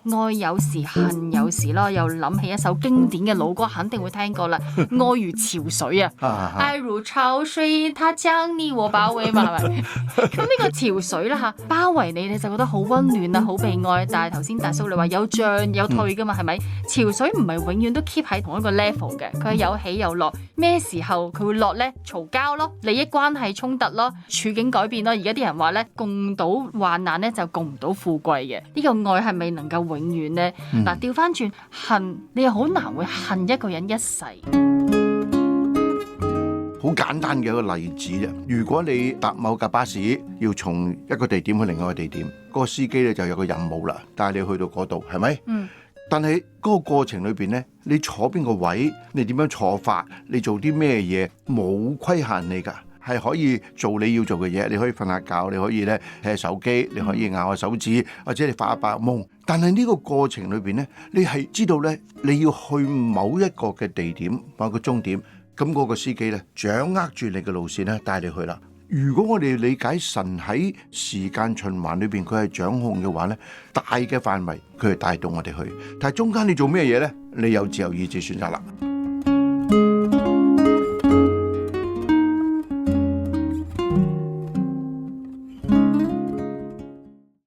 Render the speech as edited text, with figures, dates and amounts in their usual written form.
愛有時恨有時咯，又諗起一首經典嘅老歌，肯定會聽過啦。愛如潮水啊，愛如潮水，它將你我包圍嘛，係咪？咁呢個潮水啦嚇，包圍你就覺得好溫暖啊，好被愛。但係頭先大叔你話有漲有退噶嘛，係咪？潮水唔係永遠都 keep 喺同一個 level 嘅，佢係有起有落。咩時候佢會落呢？嘈交咯，利益關係衝突咯，處境改變咯。而家啲人話咧，共睹患難咧就共唔到富貴嘅。呢個愛係咪能夠永遠呢？嗱，調翻轉恨，你又好難會恨一個人一世。好簡單嘅一個例子啫。如果你搭某架巴士，要從一個地點去另外一個地點，嗰個司機咧就有個任務啦，帶你去到嗰度，係咪？但係嗰個過程裏邊咧，你坐邊個位，你點樣坐法，你做啲咩嘢，冇規限你㗎。係可以做你要做嘅嘢，你可以瞓下覺，你可以咧睇下手機，你可以咬下手指，或者你發下白夢。但係呢個過程裏邊咧，你係知道咧，你要去某一個嘅地點，某一個終點，咁嗰個司機咧掌握住你嘅路線咧，帶你去啦。如果我哋理解神喺時間循環裏邊佢係掌控嘅話咧，大嘅範圍佢係帶動我哋去，但係中間你做咩嘢咧？你有自由意志選擇啦。